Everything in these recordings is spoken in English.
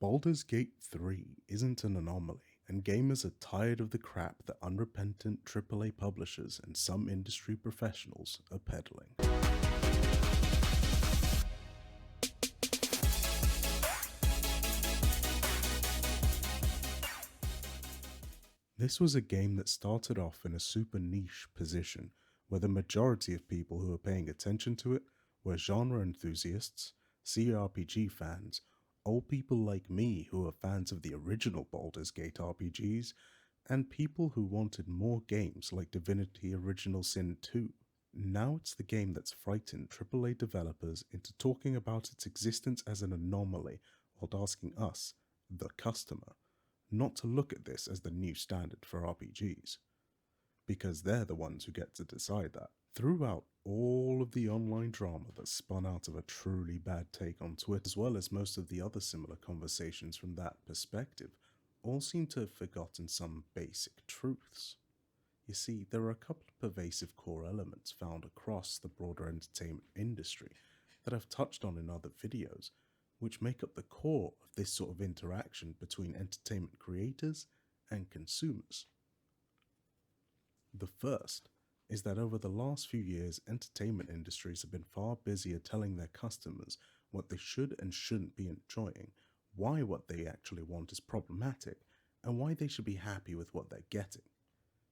Baldur's Gate 3 isn't an anomaly, and gamers are tired of the crap that unrepentant AAA publishers and some industry professionals are peddling. This was a game that started off in a super niche position, where the majority of people who were paying attention to it were genre enthusiasts, CRPG fans, old people like me who are fans of the original Baldur's Gate RPGs, and people who wanted more games like Divinity Original Sin 2. Now it's the game that's frightened AAA developers into talking about its existence as an anomaly while asking us, the customer, not to look at this as the new standard for RPGs, because they're the ones who get to decide that. Throughout all of the online drama that spun out of a truly bad take on Twitter, as well as most of the other similar conversations from that perspective, all seem to have forgotten some basic truths. You see, there are a couple of pervasive core elements found across the broader entertainment industry that I've touched on in other videos, which make up the core of this sort of interaction between entertainment creators and consumers. The first is that over the last few years, entertainment industries have been far busier telling their customers what they should and shouldn't be enjoying, why what they actually want is problematic, and why they should be happy with what they're getting.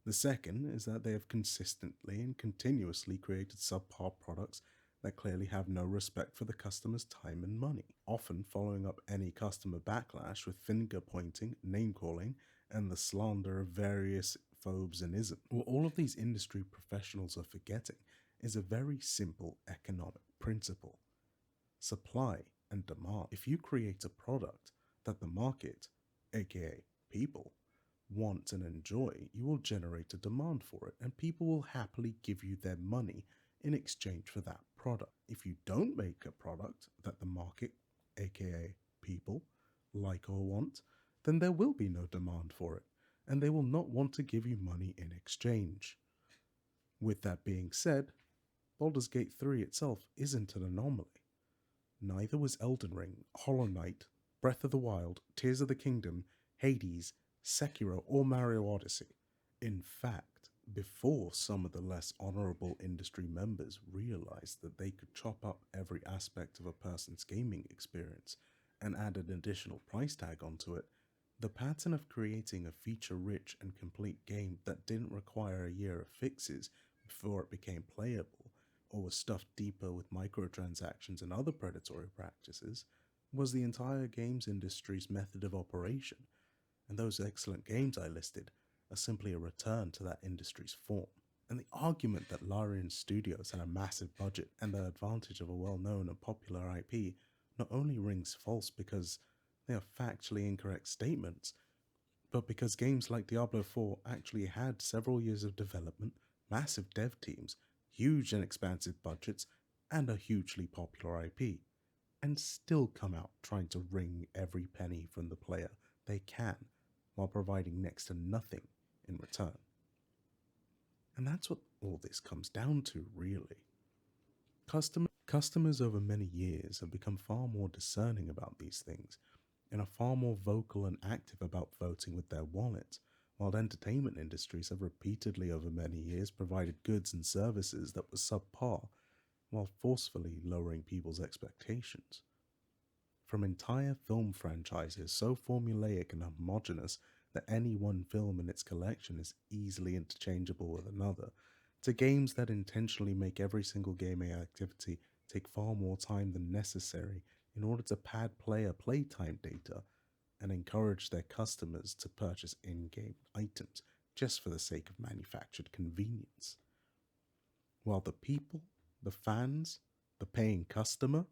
The second is that they have consistently and continuously created subpar products that clearly have no respect for the customer's time and money, often following up any customer backlash with finger pointing, name calling, and the slander of various phobes and isms. What all of these industry professionals are forgetting is a very simple economic principle: supply and demand. If you create a product that the market, aka people, want and enjoy, you will generate a demand for it, and people will happily give you their money in exchange for that product. If you don't make a product that the market, aka people, like or want, then there will be no demand for it, and they will not want to give you money in exchange. With that being said, Baldur's Gate 3 itself isn't an anomaly. Neither was Elden Ring, Hollow Knight, Breath of the Wild, Tears of the Kingdom, Hades, Sekiro, or Mario Odyssey. In fact, before some of the less honorable industry members realized that they could chop up every aspect of a person's gaming experience and add an additional price tag onto it, the pattern of creating a feature-rich and complete game that didn't require a year of fixes before it became playable, or was stuffed deeper with microtransactions and other predatory practices, was the entire games industry's method of operation, and those excellent games I listed are simply a return to that industry's form. And the argument that Larian Studios had a massive budget and the advantage of a well-known and popular IP not only rings false because they are factually incorrect statements, but because games like Diablo 4 actually had several years of development, massive dev teams, huge and expansive budgets, and a hugely popular IP, and still come out trying to wring every penny from the player they can while providing next to nothing in return. And that's what all this comes down to, really. Customers over many years have become far more discerning about these things and are far more vocal and active about voting with their wallet, while entertainment industries have repeatedly over many years provided goods and services that were subpar, while forcefully lowering people's expectations. From entire film franchises so formulaic and homogeneous that any one film in its collection is easily interchangeable with another, to games that intentionally make every single gaming activity take far more time than necessary in order to pad player playtime data and encourage their customers to purchase in-game items just for the sake of manufactured convenience. While the people, the fans, the paying customer,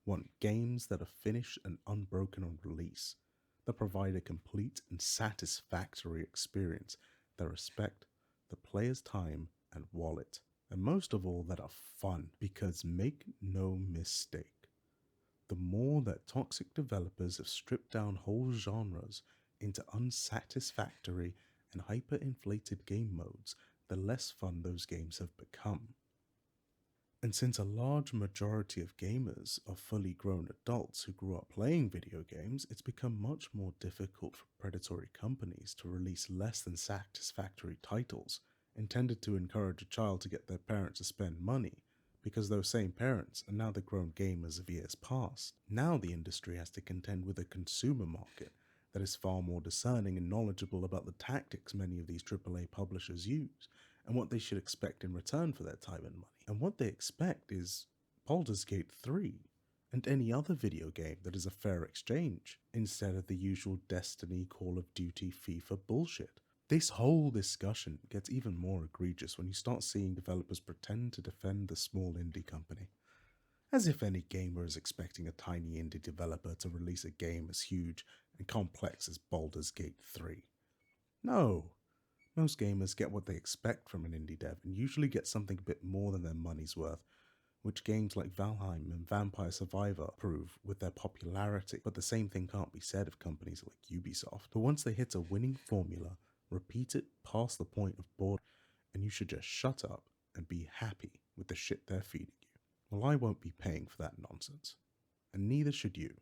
want games that are finished and unbroken on release, that provide a complete and satisfactory experience that respect the player's time and wallet, and most of all that are fun, because make no mistake, the more that toxic developers have stripped down whole genres into unsatisfactory and hyper-inflated game modes, the less fun those games have become. And since a large majority of gamers are fully grown adults who grew up playing video games, it's become much more difficult for predatory companies to release less than satisfactory titles intended to encourage a child to get their parents to spend money, because those same parents are now the grown gamers of years past. Now the industry has to contend with a consumer market that is far more discerning and knowledgeable about the tactics many of these AAA publishers use and what they should expect in return for their time and money. And what they expect is Baldur's Gate 3 and any other video game that is a fair exchange, instead of the usual Destiny, Call of Duty, FIFA bullshit. This whole discussion gets even more egregious when you start seeing developers pretend to defend the small indie company. As if any gamer is expecting a tiny indie developer to release a game as huge and complex as Baldur's Gate 3. No, most gamers get what they expect from an indie dev and usually get something a bit more than their money's worth, which games like Valheim and Vampire Survivor prove with their popularity. But the same thing can't be said of companies like Ubisoft, who once they hit a winning formula, repeat it past the point of boredom, and you should just shut up and be happy with the shit they're feeding you. Well, I won't be paying for that nonsense, and neither should you.